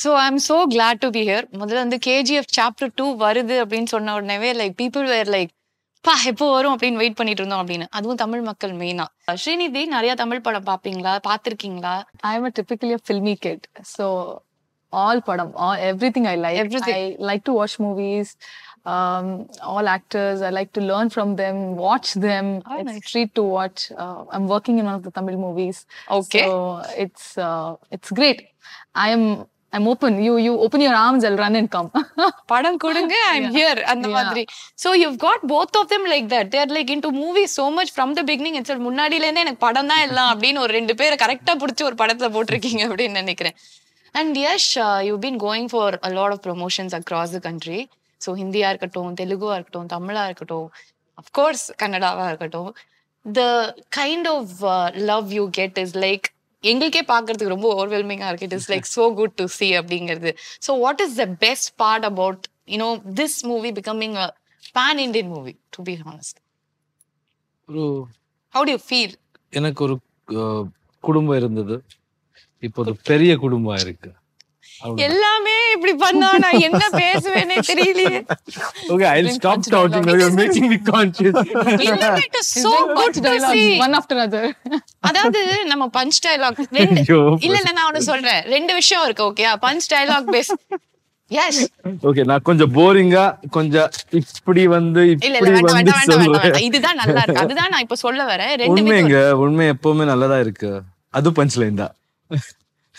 So I'm so glad to be here. முதல்ல வந்து KGF chapter 2 வருது அப்படின்னு சொன்ன உடனே like people were like பா எப்போ வரும் அப்படின்னு வெயிட் பண்ணிட்டு இருந்தோம் அப்படின்னு. அதுவும் தமிழ் மக்கள் மெயினா. ஸ்ரீநிதி நிறைய தமிழ் படம் பாப்பீங்களா, பாத்திருக்கீங்களா? I am a typically a filmy kid, so all padam, everything I like. Everything. I like to watch movies, all actors. I like to learn from them, watch them. It's nice. a treat to watch. I'm working in one of the Tamil movies. Okay. So it's great. I'm open. You open your arms, I'll run and come. படம் கொடுங்க, I'm here. அந்த மாதிரி. So you've got both of them like that. They're like into movies so much from the beginning itself. முன்னாடில இருந்தே எனக்கு படம் தான் எல்லாம் அப்படின்னு ஒரு ரெண்டு பேரை கரெக்டா புடிச்சு ஒரு படத்துல போட்டிருக்கீங்க அப்படின்னு நினைக்கிறேன். And yes, you've been going for a lot of promotions across the country. So ஹிந்தியா இருக்கட்டும், தெலுங்குவா இருக்கட்டும், தமிழா இருக்கட்டும், of course கன்னடாவா இருக்கட்டும். The kind of love you get is like எங்களுக்கே பாக்குறதுக்கு ரொம்ப ஓவர்வெல்மிங்கா இருக்கு. It is like so good to see அப்படிங்கிறது. So what is the best part about this movie becoming a pan Indian movie, to be honest? How do you feel? எனக்கு ஒரு குடும்பம் இருந்தது, இப்போ ஒரு பெரிய குடும்பம் இருக்கு. எல்லாமே இப்படி பண்ணா நான் என்ன பேசுவேனே தெரியலையே. Okay, I'll stop talking now. You're making me conscious. It is so good to see. One after another. அதாவது நம்ம பஞ்ச் டயலாக் ரெண்டு இல்ல நான் ஒன்னு சொல்றேன், ரெண்டு விஷயம் இருக்கு. ஓகேயா? Punch dialogue base. Yes. Okay, நான் கொஞ்சம் போரிங்கா கொஞ்சம் இப்படி வந்து இப்படி வந்து சொல்றேன். இதுதான் நல்லா இருக்கு. அதுதான் நான் இப்ப சொல்ல வரேன். ரெண்டு உண்மை எப்பவுமே நல்லதா இருக்கு. அது பஞ்ச் லைன் தான்.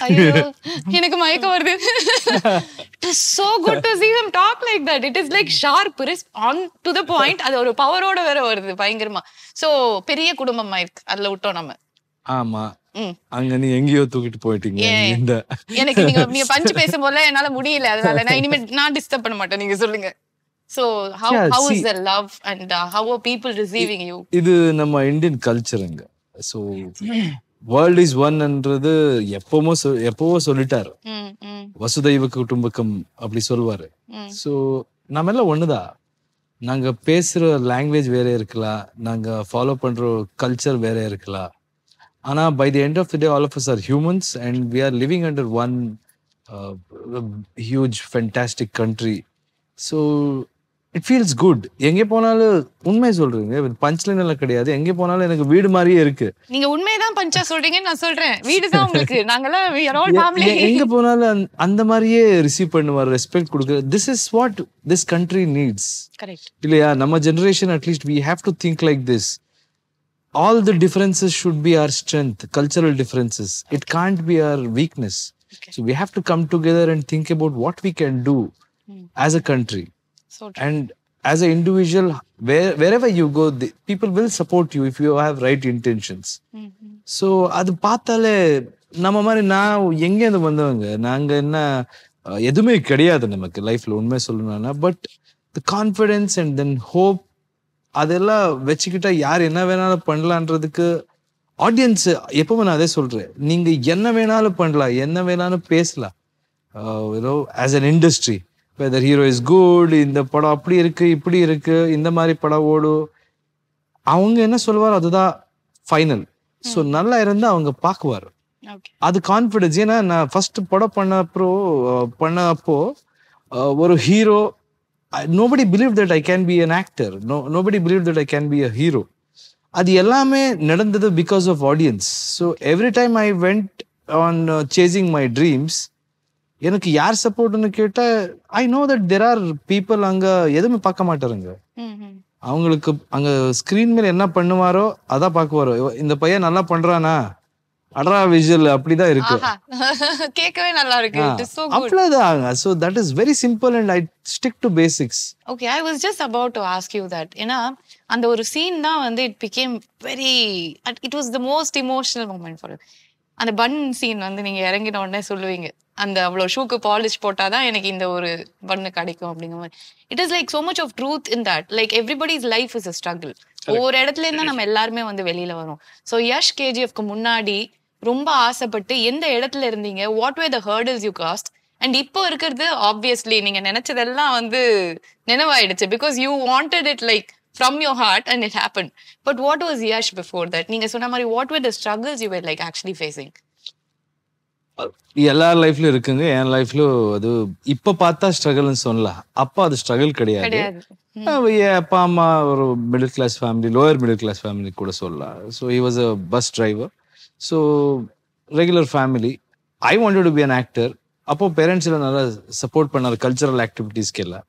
ஐயோ எனக்கு மயக்கம் வருது. It is so good to see them talk like that. It is like sharp, on to the point. அது ஒரு பவரோட வேற வருது பயங்கரமா. சோ பெரிய குடும்பமா இருக்கு. அதுல விட்டோம் நம்ம. ஆமா. அங்க நீ எங்கேயோ தூக்கிட்டு போயிட்டீங்க. இந்த எனக்கு நீங்க பஞ்ச் பேசும்போது என்னால முடியல, அதனால நான் இனிமே நான் டிஸ்டர்ப் பண்ண மாட்டேன். நீங்க சொல்லுங்க. So how is the love and how are people receiving you? இது நம்ம இந்தியன் கல்ச்சருங்க. So வேர்ல்ட் இஸ் ஒன்ன்றது எப்பவோ சொல்லிட்டாரு. வசுதைவ குடும்பக்கம் அப்படி சொல்லுவாரு. ஸோ நம்ம எல்லாம் ஒண்ணுதான். நாங்க பேசுற லாங்குவேஜ் வேற இருக்கலாம், நாங்க ஃபாலோ பண்ற கல்ச்சர் வேற இருக்கலாம். ஆனா by the end of the day all of us are humans and we are living under one huge fantastic country. So it feels good. எங்கே போனாலும் உண்மை சொல்றீங்க, பஞ்ச்லைன் எல்லாம் கிடையாது. எங்கே போனாலும் எனக்கு வீடு மாதிரியே இருக்கு. நீங்க உண்மைதான் பஞ்சா சொல்றீங்கன்னு நான் சொல்றேன். வீடு தான் உங்களுக்கு. நாங்கெல்லாம் we are all family. எங்க போனாலும் அந்த மாதிரியே ரிசீவ் பண்ணுவார், ரெஸ்பெக்ட் கொடுக்குற. This is what this country needs. Correct இல்லையா? நம்ம generation at least we have to think like this. All the differences should be our strength, cultural differences. It can't be our weakness. So we have to come together and think about what we can do as a country. And as an individual, wherever you go, people will support you if you have right intentions. So அது பார்த்தாலே நம்ம மாதிரி நான் எங்கேருந்து வந்தவங்க, நாங்க என்ன எதுவுமே கிடையாது நமக்கு லைஃப்ல உண்மை சொல்லணும்னா. But the confidence and then hope அதெல்லாம் வச்சுக்கிட்டா யார் என்ன வேணாலும் பண்ணலான்றதுக்கு ஆடியன்ஸ் எப்பவுமே நான் அதே சொல்றேன். நீங்க என்ன வேணாலும் பண்ணலாம், என்ன வேணாலும் பேசலாம். As an industry whether hero is good, இந்த படம் அப்படி இருக்கு இப்படி இருக்கு, இந்த மாதிரி படம் ஓடும், அவங்க என்ன சொல்லுவாரோ அதுதான் ஃபைனல். ஸோ நல்லா இருந்தா அவங்க பார்க்குவாரு. அது கான்ஃபிடன்ஸ். ஏன்னா நான் ஃபர்ஸ்ட் படம் பண்ணப்போ ஒரு hero, nobody believed that I can be an actor. Nobody believed that I can be a hero. அது எல்லாமே நடந்தது because of audience. So every time I went on chasing my dreams, எனக்கு யார் சப்போர்ட்னு கேட்டா I know that there are people அங்க எதுவுமே பார்க்க மாட்டாருங்க. அவங்களுக்கு அங்க ஸ்கிரீன் மேல என்ன பண்ணுவாரோ அதான் பார்க்குவாரோ. இந்த பையன் நல்லா பண்றானா, அட்ரா விஷுவல் அப்படிதான் இருக்கு. கேட்கவே நல்லா இருக்கு. அவ்வளவுதான். So that is very simple and I stick to basics. Okay, I was just about to ask you that. ஏன்னா அந்த ஒரு சீன் தான் வந்து it became very, it was the most emotional moment for you. அந்த பன் scene வந்து நீங்க இறங்கின உடனே சொல்லுவீங்க, அந்த அவ்வளோ ஷூக்கு பாலிஷ் போட்டாதான் எனக்கு இந்த ஒரு பண்ணு கிடைக்கும் அப்படிங்கிற மாதிரி. It is like so much of truth in that. Like everybody's life is a struggle. ஒவ்வொரு இடத்துல இருந்தா நம்ம எல்லாருமே வந்து வெளியில வரும். ஸோ யஷ் கேஜிஎஃப்க்கு முன்னாடி ரொம்ப ஆசைப்பட்டு எந்த இடத்துல இருந்தீங்க? What were the hurdles you crossed? And இப்போ இருக்கிறது ஆப்வியஸ்லி நீங்க நினைச்சதெல்லாம் வந்து நினைவாயிடுச்சு. Because you wanted it like from your heart and it happened. But what was Yash before that? நீங்க சொன்ன மாதிரி what were the struggles you were like actually facing? எல்லார் லைஃப்லயும் இருக்குங்க. என் லைஃப்லயும் அது இப்ப பார்த்தா ஸ்ட்ரகிள்னு சொல்லலாம். அப்ப அது ஸ்ட்ரகிள் கிடையாது. என் அப்பா அம்மா ஒரு middle class family, lower middle class family கூட சொல்லலாம். So he was a bus driver. So regular family. I wanted to be an actor. அப்போ பேரண்ட்ஸ் எல்லாம் நல்லா சப்போர்ட் பண்ணாரு கல்ச்சரல் ஆக்டிவிட்டீஸ்க்கு எல்லாம்.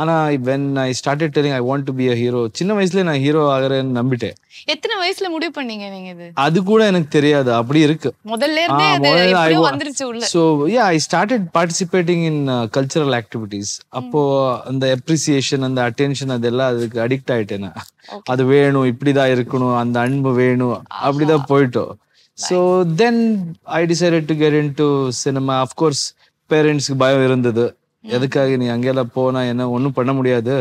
ஆனா when I started telling I want to be a hero, சின்ன வயசுல நான் ஹீரோ ஆகிறேன்னு நம்பிட்டேன். எத்தனை வயசுல முடிவு பண்ணீங்க நீங்க இது? அது கூட எனக்கு தெரியாது, அப்படி இருக்கு. முதல்ல இருந்தே அது எப்படியோ வந்துருச்சு உள்ள. So yeah, I started participating in cultural activities. அப்போ அந்த appreciation, அந்த attention அதெல்லாம் அதுக்கு அடிக்ட் ஆயிட்டேன். அது வேணும், இப்படிதான் இருக்கணும், அந்த அன்பு வேணும், அப்படிதான் போயிட்டோம். So then I decided to get into cinema. Of course, பேரண்ட்ஸ்க்கு பயம் இருந்தது. எதுக்காக நீ அங்கெல்லாம் போனா என்ன ஒன்றும் பண்ண முடியாது,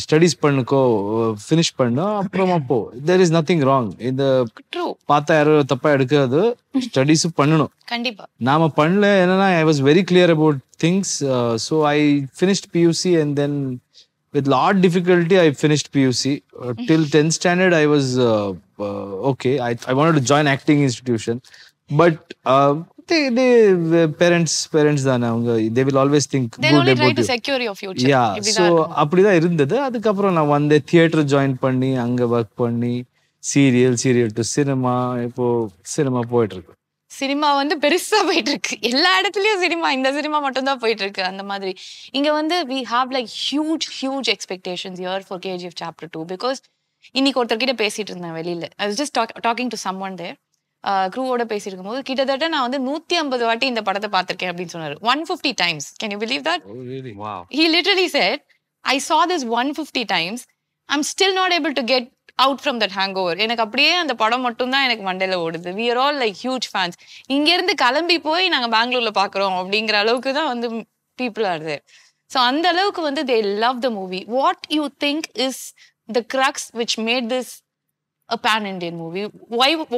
ஸ்டடிஸ் பண்ணுக்கோ, ஃபினிஷ் பண்ணு, அப்புறமா போ. There is nothing wrong. இந்த பார்த்தா யாரும் தப்பா எடுக்காது, ஸ்டடிஸும் பண்ணணும். கண்டிப்பா நாம பண்ணல. என்னன்னா I was very clear about things. So I finished PUC and then with lot difficulty I finished PUC. Till 10th standard I was okay. I wanted to join acting institution, but they parents தான அவங்க, they will always think they good only try about to you. secure your future. Yeah, so அப்படிதான் இருந்தது. அதுக்கப்புறம் நான் வந்து theatre join பண்ணி அங்க work பண்ணி சீரியல் டு சினிமா. இப்போ சினிமா போயிட்டு இருக்கு. சினிமா வந்து பெருசா போயிட்டு இருக்கு. எல்லா இடத்துலயும் சினிமா, இந்த சினிமா மட்டும் தான் போயிட்டு இருக்கு. அந்த மாதிரி இங்க வந்து we have like huge expectations here for KGF chapter 2 because இன்னைக்கு ஒருத்தர் கிட்ட பேசிட்டு இருந்தேன் வெளியில. I was just talking to someone there. க்ரூவோட பேசிட்டு இருக்கும்போது கிட்டத்தட்ட நான் வந்து 150 வாட்டி இந்த படத்தை பார்த்திருக்கேன் அப்படின்னு சொன்னாரு. 150 times. Can you believe that? Oh really? Wow. He literally said, I saw this 150 times. I'm still not able to get out from that hangover. எனக்கு அப்படியே அந்த படம் மட்டும் தான் எனக்கு மண்டையில ஓடுது. We are all like huge fans. இங்க இருந்து கிளம்பி போய் நாங்க பெங்களூர்ல பாக்குறோம் அப்படிங்கிற அளவுக்கு தான் வந்து people are there. So அந்த அளவுக்கு வந்து they love the movie. What you think is the crux which made this a pan-Indian movie?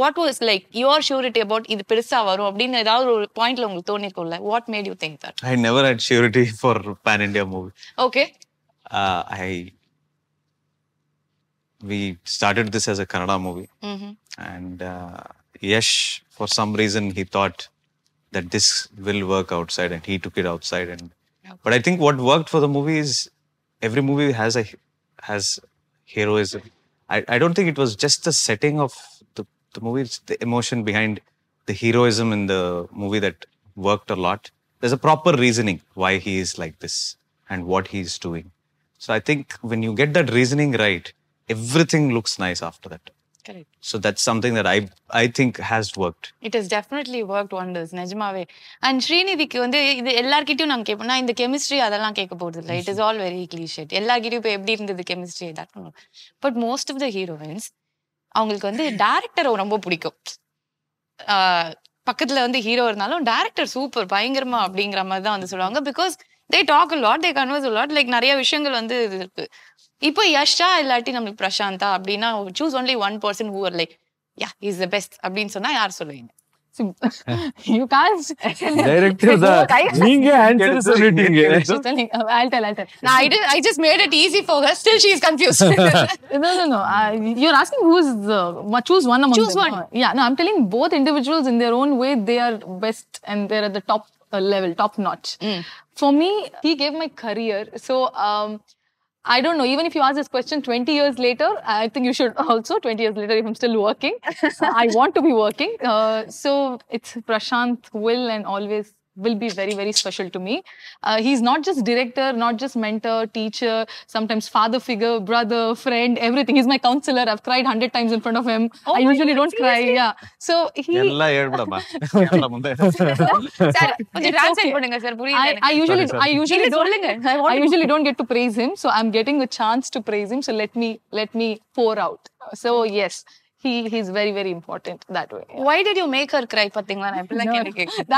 What was like your surety about இது பெருசா வரும் அப்படின்னு ஏதாவது ஒரு பாயிண்ட்ல உங்களுக்கு தோணிருக்கும்ல? What made you think that? I never had surety for pan-India movie. Okay. We started this as a Kannada movie. And Yash, for some reason, he thought that this will work outside and he took it outside. But I think what worked for the movie is every movie has heroism. I don't think it was just the setting of the movie, it's the emotion behind the heroism in the movie that worked a lot. There's a proper reasoning why he is like this and what he's doing. So I think when you get that reasoning right, everything looks nice after that. Correct. So that's something that I think has worked. It has definitely worked wonders, நிஜமாவே. And ஸ்ரீநிதிக்கு வந்து இது எல்லார்கிட்டயும் நாங்க கேட்போம், இந்த chemistry அதெல்லாம் கேட்க போறது இல்லை. It is all very cliche. எல்லார்கிட்டயும் இப்போ எப்படி இருந்தது chemistry that. But most of the heroines அவங்களுக்கு வந்து டைரக்டரை ரொம்ப பிடிக்கும். பக்கத்துல வந்து ஹீரோ இருந்தாலும் டைரக்டர் சூப்பர் பயங்கரமா அப்படிங்கிற மாதிரி தான் வந்து சொல்லுவாங்க. Because they talk a lot, they converse a lot, like நிறைய விஷயங்கள் வந்து இது இருக்கு. இப்போ யஷா இல்லாட்டி நம்மளுக்கு பிரசாந்தா அப்படின்னா choose only one person who are like yeah he's the best அப்படின்னு சொன்னா யார் சொல்லுவீங்க? You can't. Director தான் நீங்க ஆன்சர் சொல்லிட்டீங்க. I'll tell. No, I just made it easy for her. Still she is confused. No. You're asking who's choose one among choose them. one. Yeah, no, I'm telling both individuals in their own way they are best and they're at the top level, top notch. For me, he gave my career. So I don't know, even if you ask this question 20 years later, I think you should also, 20 years later, if I'm still working, I want to be working. So it's Prashant will and always will be very, very special to me. He's not just director, not just mentor, teacher, sometimes father figure, brother, friend, everything. He's my counselor. I've cried 100 times in front of him. Oh I usually don't cry. Yeah. So he... எல்லாம் ஏற்படமா sir கொஞ்சம் translate பண்ணுங்க sir, புரியல. I usually don't get to praise him, so I'm getting a chance to praise him, so let me pour out. So yes, he's very, very important that way. Yeah. Why did you make her cry? பாத்தீங்களா, நான் இப்படி எல்லாம் கேட்கிறேன்.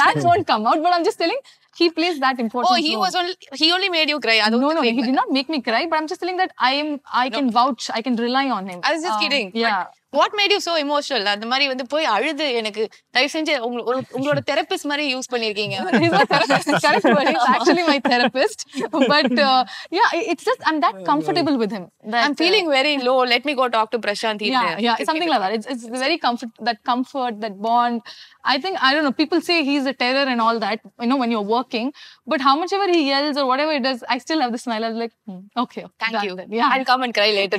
That won't come out, but I'm just telling, he plays that important role. He only made you cry. No, he did not make me cry, but I'm just telling that I can vouch, I can rely on him. I was just kidding. Yeah. What made you so emotional? அந்த மாதிரி வந்து போய் அழுது எனக்கு தயவு செஞ்சு உங்களோட therapist மாதிரி யூஸ் பண்ணிருக்கீங்க. Correct, but he's actually my therapist. But yeah, it's just I'm that comfortable with him. I'm feeling very low. Let me go talk to Prashant. Yeah, something like that. It's very comfort, that bond. I think, I don't know, people say he's a terror and all that, you know, when you're working. But how much ever he yells or whatever he does, I still have the smile. I was like, okay. Thank done you. then. Yeah. I'll come and cry later.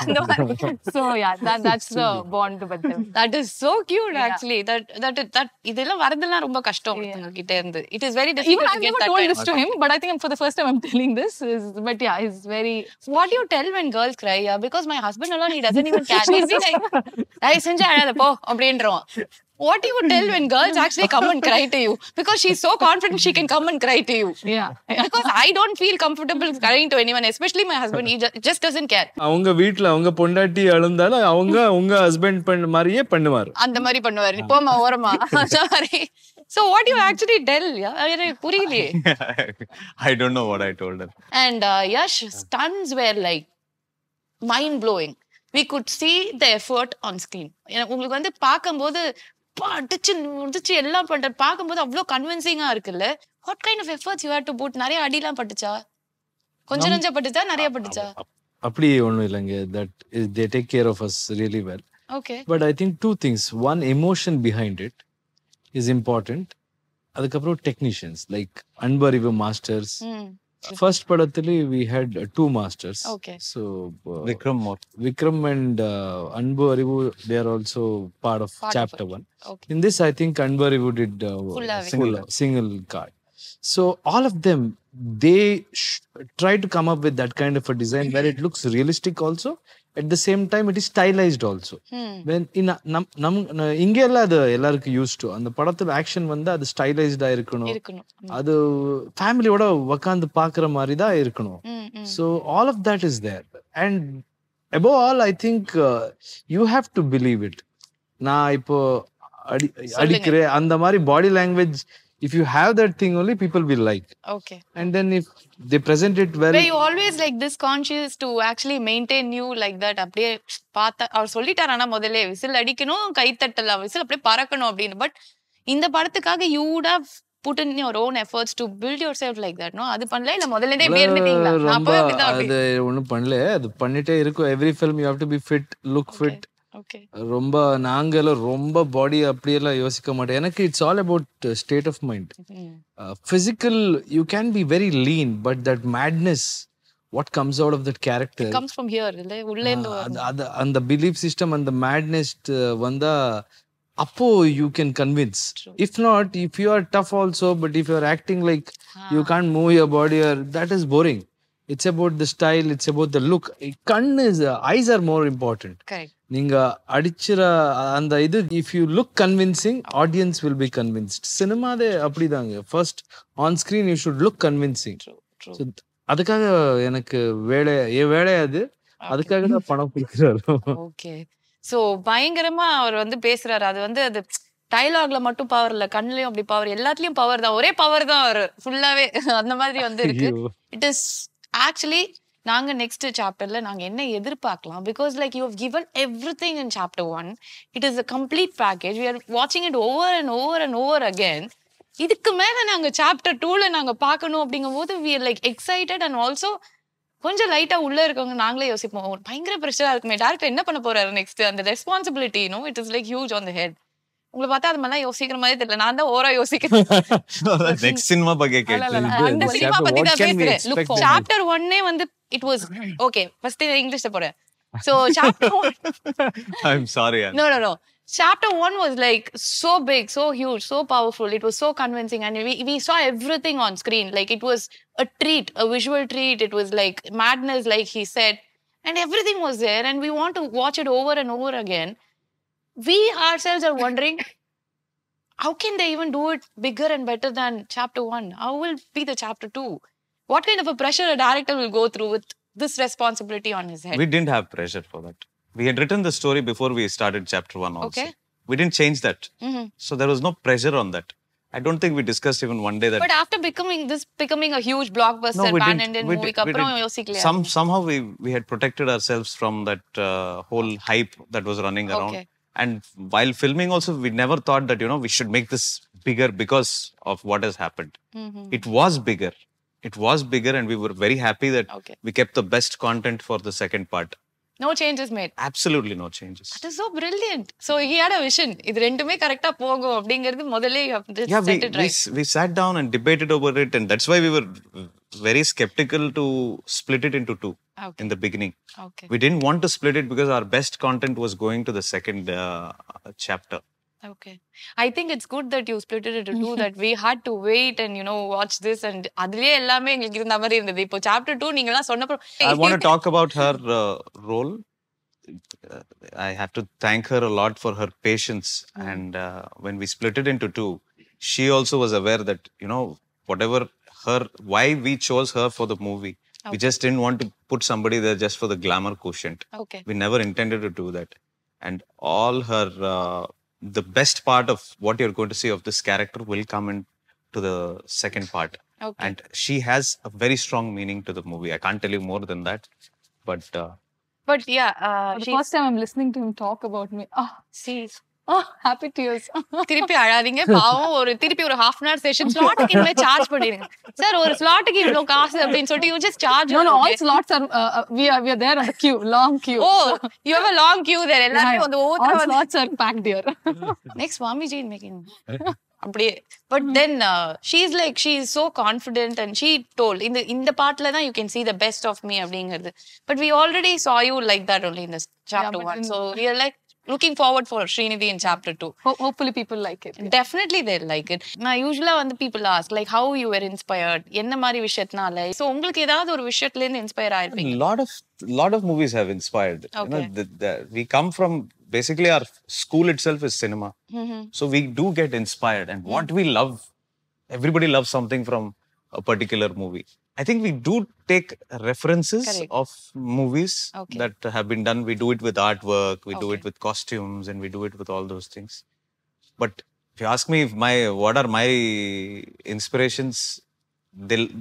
அந்த மாதிரி. So yeah, that's the bond with them. That is so cute actually. That இதெல்லாம் வரதெல்லாம் ரொம்ப கஷ்டம் ஒருத்தங்க கிட்ட இருந்து. It is very Even difficult to I've get never that told kind this of. to him, but I think for the first time I'm telling this. But yeah, he's very. What do you tell when girls cry? Yeah, because my husband alone, he doesn't even care. He'll be like, "Hey, செஞ்சு அழாத போ" அப்படின்றோம். What do you tell when girls actually come and cry to you? Because she's so confident she can come and cry to you. Yeah. Because I don't feel comfortable crying to anyone, especially my husband. He just doesn't care. அவங்க வீட்ல அவங்க பொண்டாட்டி அழுந்தாலும் அவங்க உங்க husband பண்ண மாதிரியே பண்ணுவாரு. அந்த மாதிரி பண்ணுவாரு. நீ போமா ஓரமா. Sorry. So what do you actually tell? Yeah, புரியலையே. I don't know what I told her. And Yash, stunts were like mind-blowing. We could see the effort on screen. உங்களுக்கு வந்து பார்க்கும்போது அடிச்சு முடிச்சு எல்லாம் பண்ற பார்க்கும்போது அவ்வளோ கன்வின்சிங்கா இருக்குல்ல. What kind of efforts you had to put? நிறைய அடிலாம் பட்டுச்சா? கொஞ்சம் நஞ்சம் பட்டுச்சா? நிறைய பட்டுச்சா? அப்படி ஒண்ணும் இல்லைங்க. That they take care of us really well. Okay. But I think two things. One, emotion behind it is important. அதுக்கப்புறம் technicians like Anbarivu masters. First படத்துல we had two masters. Okay. So Vikram and Anbu Arivu, they are also part of chapter 1. Okay. In this, I think Anbu Arivu did single card. So all of them, they try to come up with that kind of a design where it looks realistic also. At the same time, it is stylized also. When இங்கெல்லாம் அது எல்லாருக்கும் use to அந்த படத்துல action வந்து அது ஸ்டைலைஸ்டா இருக்கணும், அது ஃபேமிலியோட உட்காந்து பாக்குற மாதிரி தான் இருக்கணும். So all of that is there. And above all, I think you have to believe it. நான் இப்போ அடிக்கிறேன் அந்த மாதிரி body language, if you have that thing only, people will like. Okay. And then if they present it well. Were you always like this conscious to actually maintain you like that? அப்படியே பார்த்தா அவர் சொல்லிட்டாரானா முதல்ல whistle அடிக்கணும், கை தட்டலாம், whistle அப்படியே பறக்கணும் அப்படின்னு. But இந்த படத்துக்காக you would have put in your own efforts to build yourself like that, no? அது பண்ணல இல்ல முதல்ல இருந்தே இப்படி இருந்துட்டீங்களா? நான் போய் அப்படிதான். அது ஒண்ணும் பண்ணல, அது பண்ணிட்டே இருக்கும். every film you have to be fit, look fit. Okay. ரொம்ப நாங்களும் ரொம்ப பாடி அப்படியெல்லாம் யோசிக்க மாட்டேன். எனக்கு it's all about state of mind. physical you can be very lean, but that madness what comes out of that character comes from here, இல்ல உள்ள இருந்து அந்த belief system and the madness வந்தா அப்போ you can convince. If not, if you are tough also, but if you are acting like you can't move your body, or that is boring. It's about the style, it's about the look. Eyes are more important. Correct. நீங்க அடிச்சுற அந்த இது, if you look convincing, audience will be convinced. சினிமாதே அப்படிதாங்க. First on screen you should look convincing. True. So அதுக்காக எனக்கு வேலை அது, அதுக்காக தான் பணம் கொடுக்குறாரு. ஓகே. சோ பயங்கரமா அவர் வந்து பேசுறாரு. அது வந்து அது டயலாக்ல மட்டும் பவர் இல்ல, கண்ணுலயும் அப்படி பவர், எல்லாத்துலயும் பவர் தான், ஒரே பவர் தான் அவர் ஃபுல்லாவே அந்த மாதிரி வந்து இருக்கு. இட் இஸ் ஆக்சுவலி நாங்க நெக்ஸ்ட் சாப்டர்ல நாங்க என்ன எதிர்பார்க்கலாம்? Because like you have given everything in chapter 1. It is a complete package. we are watching it over and over and over again. இதுக்கு மேல நாங்க சாப்டர் 2ல நாங்க பார்க்கணும் அப்படிங்கும்போது we are like excited and also கொஞ்சம் லைட்டா உள்ள இருக்கவங்க நாங்களே யோசிப்போம், பயங்கர பிரஷரா இருக்குமே, டைரக்டர் என்ன பண்ண போறாரு நெக்ஸ்ட், அந்த responsibility no it is like huge on the head. உங்களை பார்த்தா அது மாதிரிலாம் யோசிக்கிற மாதிரி தெரியல, நான் தான் ஓரா யோசிக்கிறேன். நெக்ஸ்ட் சினிமா பத்தி கேட்கிறேன், அந்த சினிமா பத்தி தான் பேசுறேன். சாப்டர் 1 வந்து it was okay. First English போறேன். So chapter 1 I'm sorry. No. Chapter 1 was like so big, so huge, so powerful. It was so convincing, and we saw everything on screen. Like it was a treat, a visual treat. It was like madness, like he said, and everything was there. And we want to watch it over and over again. We ourselves are wondering, how can they even do it bigger and better than chapter 1? How will be the chapter 2? What kind of a pressure a director will go through with this responsibility on his head? We didn't have pressure for that. We had written the story before we started chapter 1 also. Okay. We didn't change that. So there was no pressure on that. I don't think we discussed even one day that. But after becoming a huge blockbuster pan-Indian movie, somehow we had protected ourselves from that whole hype that was running around. Okay. And while filming also, we never thought that, we should make this bigger because of what has happened. It was bigger. It was bigger, and we were very happy that we kept the best content for the second part. No changes made. Absolutely no changes. That is so brilliant. So he had a vision. இது ரெண்டுமே கரெக்டா போகும் அப்படிங்கிறது முதல்ல you have just Yeah, set it right. we sat down and debated over it, and that's why we were very skeptical to split it into two Okay. in the beginning. Okay. We didn't want to split it because our best content was going to the second chapter. Okay. I think it's good that you split it into two, that we had to wait and, you know, watch this and அதுலயே எல்லாமே எங்களுக்கு இருந்த மாதிரி இருந்தது. இப்போ chapter 2 நீங்கலாம் சொன்னப்போ I want to talk about her role. I have to thank her a lot for her patience. And when we split it into two, she also was aware that, you know, whatever why we chose her for the movie, we just didn't want to put somebody there just for the glamour quotient. Okay. We never intended to do that. And all her, the best part of what you're going to see of this character will come into the second part. Okay. And she has a very strong meaning to the movie. I can't tell you more than that. But yeah, For the first time I'm listening to him talk about me. see. Happy tears. திருப்பி அழாதீங்க பாவம். திருப்பி ஒரு half an hour session ஸ்லாட்டுக்கு இனிமே charge பண்ணிடுங்க sir. ஒரு ஸ்லாட்டுக்கு இவ்வளவு காசு அப்படின்னு சொல்லிட்டு you just charge. No, all slots are we are there on the queue, long queue. Oh, you have a long queue there. எல்லாரும் வந்து all slots are packed here. Next Swamiji making அப்படியே. But then she's so confident and she told இந்த பாட்டுல தான் you can see the best of me அப்படிங்கிறது. But we already saw you like that only in this chapter 1. So we are like looking forward for Srinidhi in chapter 2. Hopefully people like it. Definitely they'll like it. Now usually when the people ask like how you were inspired, என்ன மாதிரி விஷயத்தினால, so உங்களுக்கு ஏதாவது ஒரு விஷயத்துல இருந்து inspire ஆயிருப்பீங்க? lot of movies have inspired. Okay. You know, we come from, basically our school itself is cinema. So we do get inspired, and what we love, everybody loves something from a particular movie. I think we do take references of movies that have been done. We do it with artwork, we do it with costumes, and we do it with all those things. But if you ask me what are my inspirations,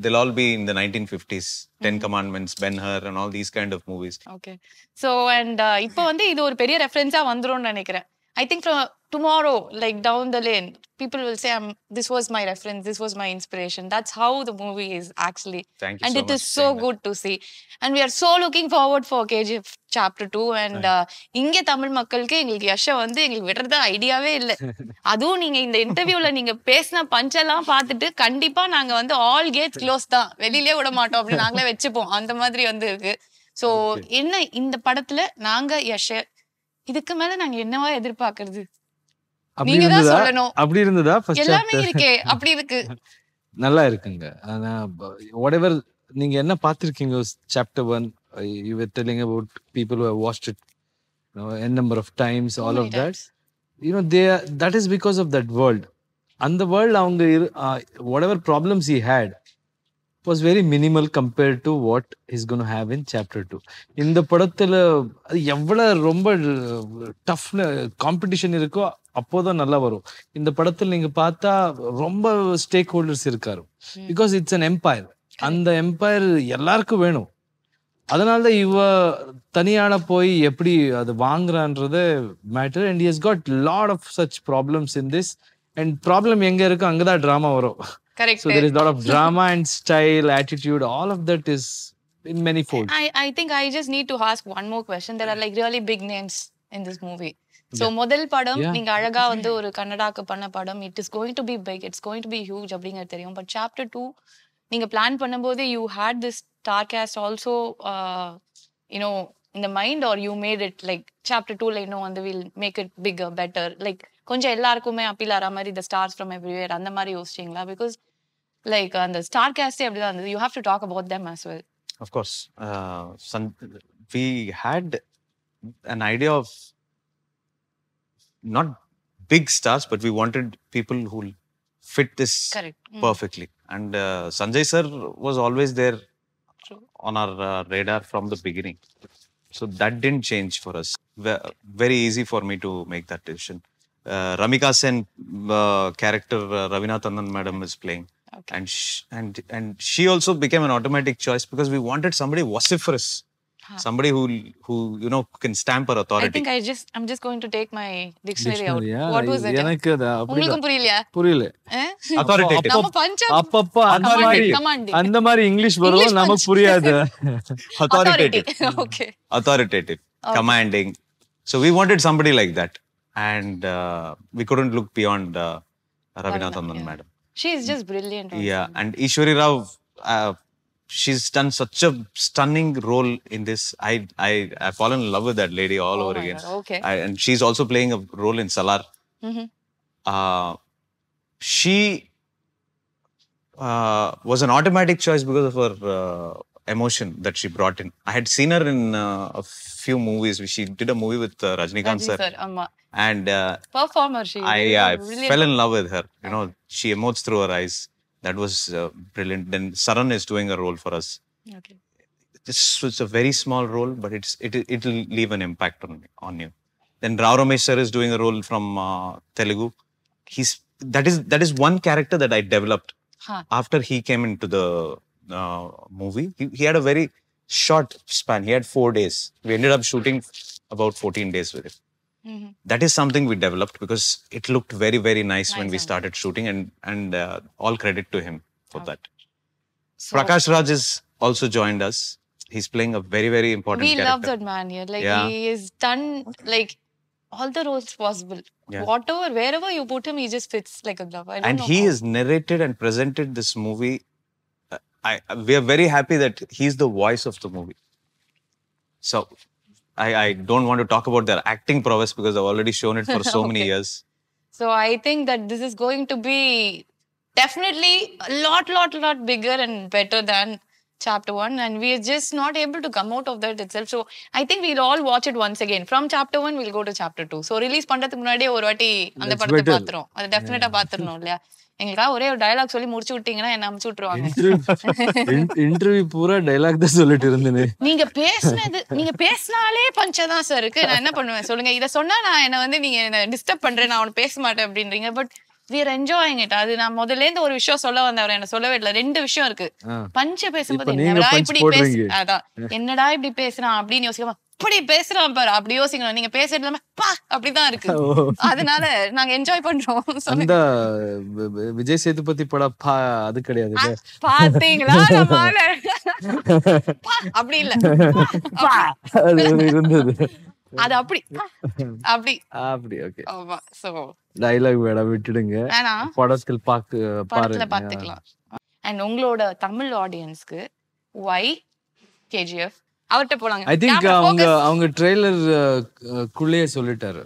they'll all be in the 1950s. 10 Commandments, Ben-Hur, and all these kind of movies. Okay. So and இப்போ வந்து இது ஒரு பெரிய ரெஃபரன்ஸா வந்துரும்னு நினைக்கிறேன். I think from tomorrow, like down the lane, people will say, this was my reference, this was my inspiration. That's how the movie is actually. Thank you and so it much is so good to see. And we are so looking forward for KGF chapter 2. And இங்க தமிழ் மக்களுக்கு எங்களுக்கு யஷ வந்து எங்களுக்கு விடுறது ஐடியாவே இல்லை. அதுவும் நீங்க இந்த இன்டர்வியூல நீங்க பேசின பஞ்செல்லாம் பார்த்துட்டு கண்டிப்பா நாங்க வந்து ஆல் கேட்ஸ் க்ளோஸ் தான், வெளியிலே விட மாட்டோம் அப்படின்னு நாங்களே வச்சுப்போம். அந்த மாதிரி வந்து இருக்கு. ஸோ என்ன இந்த படத்துல நாங்க யஷ இதுக்கு மேல நாங்க என்னவா எதிர்பார்க்கறது? நீங்க தான் சொல்லணும். அப்படி இருந்ததா ஃபர்ஸ்ட் எல்லாமே இருக்கே, அப்படி இருக்கு. நல்லா இருக்குங்க. ஆனா whatever நீங்க என்ன பாத்திருக்கீங்க chapter 1, you were telling about people who have watched it, you know, n number of times, all of that. You know, that is because of that world. And the world அவங்க whatever problems he had was very minimal compared to what he's going to have in chapter 2. இந்த படத்துல அது எவ்வளவு ரொம்ப tough competition இருக்கோ அப்போதான் நல்லா வரும். இந்த படத்துல நீங்க பார்த்தா ரொம்ப ஸ்டேக் ஹோல்டர்ஸ் இருக்காரு. Because it's an empire. அந்த எம்பையர் எல்லாருக்கும் வேணும். அதனால இவ தனியான போய் எப்படி அது வாங்குறான்றது matter. And he has got lot of such problems in this. And problem எங்க இருக்கு அங்கதான் டிராமா வரும். Correct. So there is a lot of drama and style, attitude, all of that is in many folds. I think I just need to ask one more question. There are like really big names in this movie. So முதல் படம் நீங்க அழகா வந்து ஒரு கன்னடாக்கு பண்ண படம், it is going to be big, it's going to be huge அப்படிங்கிறது தெரியும். But chapter 2 நீங்க பிளான் பண்ணும்போது you had this star cast also you know in the mind, or you made it like chapter 2 like no and we'll make it bigger, better, like கொஞ்சம் எல்லாருக்குமே appeal ஆற மாதிரி the stars from everywhere அந்த மாதிரி யோசிச்சீங்களா? Because like அந்த star காஸ்டே அப்படிதான் இருந்தது. You have to talk about them as well. Of course. We had an idea of not big stars, but we wanted people who fit this perfectly. And Sanjay sir was always there on our radar from the beginning. So that didn't change for us. Very easy for me to make that decision. Ramika Sen character Ravina Tandon madam is playing. Okay. And she also became an automatic choice because we wanted somebody vociferous. Somebody who you know can stamp her authority. I think I'm just going to take my dictionary out. Yeah, what was it? எனக்கு உங்களுக்கு புரியலையா? புரியல. Authoritative. நம்ம பஞ்சம் அப்பப்ப அந்த மாதிரி English வரும் நமக்கு புரியாது. Authoritative. Okay. Authoritative. commanding. So we wanted somebody like that. And we couldn't look beyond Ravina Tandon madam. She's just brilliant. Also. Yeah, and Ishwari Rao, she's done such a stunning role in this. I fallen in love with that lady all over again. God. Okay. And she's also playing a role in Salar. She was an automatic choice because of her emotion that she brought in. I had seen her in a few movies. She did a movie with Rajnikant sir. And performer she. I fell in love with her. You know, she emotes through her eyes. That was brilliant. Then Saran is doing a role for us. Okay. This was a very small role, but it'll leave an impact on you. Then Rao Ramesh sir is doing a role from Telugu. That is one character that I developed after he came into the movie. He had a very short span. He had 4 days. We ended up shooting about 14 days with him. That is something we developed because it looked very, very nice when we started shooting, and all credit to him for that. So, Prakash Raj has also joined us. He's playing a very, very important character. We love that man here. Like he has done like all the roles possible. Yeah. Whatever, wherever you put him, he just fits like a glove. And he has narrated and presented this movie. We are very happy that he's the voice of the movie. So I don't want to talk about their acting prowess because I've already shown it for so many years. So I think that this is going to be definitely a lot bigger and better than chapter 1, and we are just not able to come out of that itself. So I think we'll all watch it once again. From chapter 1 we'll go to chapter 2. So release பண்றதுக்கு முன்னாடியே ஒரு வாட்டி அந்த படத்தை பாத்துறோம். அது டெஃபினட்டா பாத்துறணும் இல்லையா? எங்களுக்கா ஒரே ஒரு டயலாக் சொல்லி முடிச்சு விட்டீங்கன்னா என்ன அமுச்சு விட்டுருவாங்க. இன்டர்வியூ பூரா டயலாக் தான் சொல்லிட்டு இருந்தேனே. நீங்க பேசினாலே பஞ்சதான் சார் இருக்கு. நான் என்ன பண்ணுவேன் சொல்லுங்க. இத சொன்னா நான் என்ன வந்து நீங்க என்ன டிஸ்டர்ப் பண்றேன், நான் அவனை பேச மாட்டேன் அப்படின்றீங்க. But we are enjoying it. அது நான் முதல்ல இருந்து ஒரு விஷயம் சொல்ல வந்தவர் என்ன சொல்லவே இல்லை. 2 விஷயம் இருக்கு. பஞ்ச பேசும்போது என்னடா இப்படி அதான் என்னடா இப்படி பேசுறான் அப்படின்னு யோசிக்காம அப்படி பேசுறான் பாரு அப்படி யோசிக்கணும். நீங்க பேசுறது இல்லாம பா அப்படிதான் இருக்கு. அதனால நாங்க என்ஜாய் பண்றோம். அந்த விஜய் சேதுபதி படம் அது கிடையாது. பாத்தீங்களா? அப்படி இல்ல இருந்தது. அது அப்படி ஓகே. ஆமா. சோ டயலாக் வேட விட்டுடுங்க. படத்தில் பாத்துக்கலாம். அண்ட் உங்களோட தமிழ் ஆடியன்ஸ்க்கு why KGF அவர்ட்ட போலாங்க. ஐ திங்க் அவங்க ட்ரெய்லர் குள்ளே சொல்லிட்டாரு.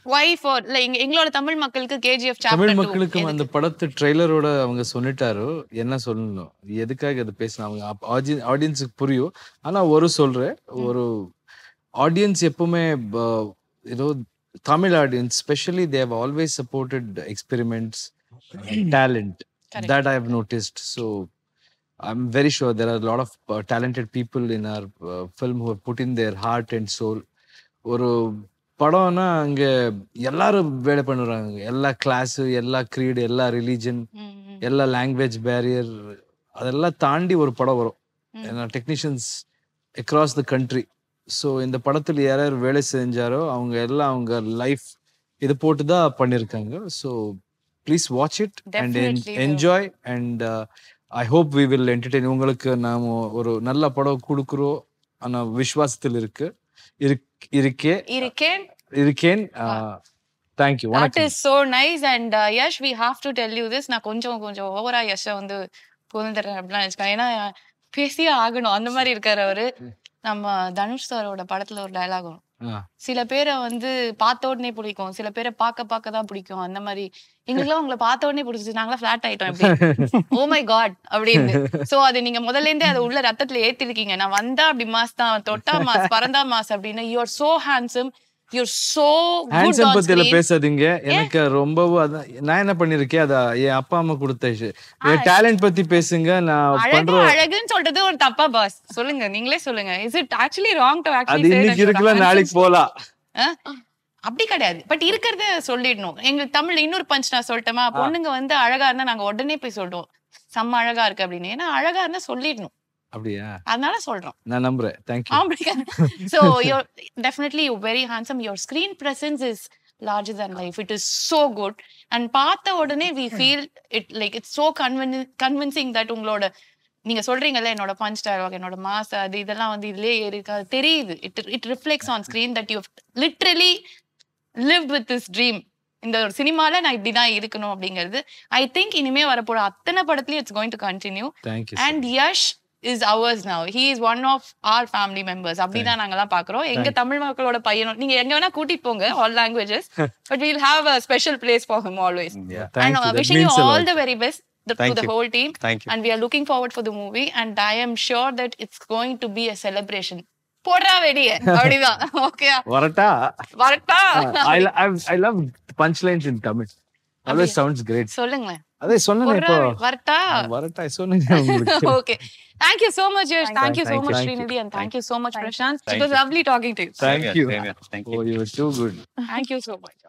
why for like எங்களோட தமிழ் மக்களுக்கு KGF chapter 2 தமிழ் மக்களுக்கு அந்த படத்து ட்ரெய்லரோட அவங்க சொல்லிட்டாரு என்ன சொல்லணும் எதுக்காக அது பேசணும் அவங்க ஆடியன்ஸ்க்கு புரியும். ஆனா ஒரு சொல்றேன் ஒரு ஆடியன்ஸ் எப்பவுமே Tamil audience especially they have always supported experiments talent. Correct. That I have noticed. So I'm very sure there are a lot of talented people in our film who have put in their heart and soul. ஒரு படம்னா அங்க எல்லாரும் வேலை பண்ணுறாங்க. எல்லா class எல்லா creed எல்லா religion எல்லா லாங்குவேஜ் பேரியர் அதெல்லாம் தாண்டி ஒரு படம் வரும். ஏன்னா technicians across the country. So இந்த படத்தில் யாராவது வேலை செஞ்சாரோ அவங்க எல்லாம் அவங்க லைஃப் இது போட்டு தான் பண்ணியிருக்காங்க. So please watch it and enjoy and I hope we will entertain. உங்களுக்கு நாம் ஒரு நல்ல படம் கொடுக்குறோம் ஆனால் விஸ்வாசத்தில் இருக்கேன். Thank you. That is so nice and Yash we have to tell you this. நான் கொஞ்சம் ஓவரா யஷை வந்து புகழ்ந்துறேன் அப்படிலாம் நினைச்சுக்கேன். ஏன்னா பேசியே ஆகணும் அந்த மாதிரி இருக்காரு அவரு. நம்ம தனுஷ் சாரோட படத்துல ஒரு டயலாக் வரும். சில பேரை வந்து பார்த்த உடனே பிடிக்கும், சில பேரை பார்க்க தான் பிடிக்கும். அந்த மாதிரி எங்களுக்குலாம் உங்களை பார்த்த உடனே பிடிச்சிச்சு, நாங்களாம் ஃபிளாட் ஆயிட்டோம் எப்படி ஓ மை காட் அப்படின்னு. சோ அது நீங்க முதல்ல இருந்தே அதை உள்ள ரத்தத்துல ஏத்திருக்கீங்க. நான் வந்தா அப்படி மாஸ் தான், தொட்டா மாஸ், பறந்தா மாஸ் அப்படின்னு. You are so handsome. You're so good on பத்தில பேசாதீங்க. எனக்கு ரொம்பவும் நான் என்ன பண்ணிருக்கேன் அத என் அப்பா அம்மா கொடுத்த டேலண்ட் பத்தி பேசுங்க. நான் பண்றேன் அழகுன்னு சொல்றது ஒரு தப்பா பாஸ்? சொல்லுங்க, நீங்களே சொல்லுங்க. Is it actually wrong to actually say that? இன்னைக்கு இருக்கலாம் நாளைக்கு போலாம் அப்படி கிடையாது. பட் இருக்கிறத சொல்லிடணும். எங்களுக்கு தமிழ்ல இன்னொரு பஞ்ச் நான் சொல்லட்டேமா? பொண்ணுங்க வந்து அழகா இருந்தா நாங்க உடனே போய் சொல்றோம் செம்ம அழகா இருக்கு அப்படின்னு. ஏன்னா அழகா இருந்தா சொல்லிடணும். அப்படியா? அதனால சொல்றோம். நான் நம்புறேன். Thank you. So you're definitely very handsome. Your screen presence is larger than life. It is so good. And பார்த்த உடனே we feel it like it's so convincing that உங்களோட நீங்க சொல்றீங்கல்ல என்னோட பஞ்ச் டயலாக் என்னோட மாஸ் அது இதெல்லாம் வந்து இதுலயே இருக்கு அது தெரியுது. It reflects on screen that you literally lived with this dream. இந்த ஒரு சினிமால நான் இப்படிதான் இருக்கணும் அப்படிங்கிறது. ஐ திங்க் இனிமே வரப்போற அத்தனை படத்துலயும் it's going to continue. And Yash is ours now. He is one of our family members. அப்படிதான் நாங்கெல்லாம் பாக்குறோம். எங்க தமிழ் மக்களோட பையனும் நீங்க எங்க வேணா கூட்டிட்டு போங்க, all languages, but we'll have a special place for him always. And wishing you all the very best to the whole team. And we are looking forward for the movie, and I am sure that it's going to be a celebration. போடுறா வெடிய அப்படிதான். Okay வரட்டா வரட்டா. I love punchlines in Tamil. Always sounds great. சொல்லுங்க. அதே சொன்னேன் இப்போ வரட்டா வரட்டா சொன்னேன் உங்களுக்கு. Okay. Thank you so much, Yash. Thank you so much, Srinidhi, and thank you so much, Prashant. It was lovely talking to you. Thank you. Thank you. Oh, you were too good. Thank you so much.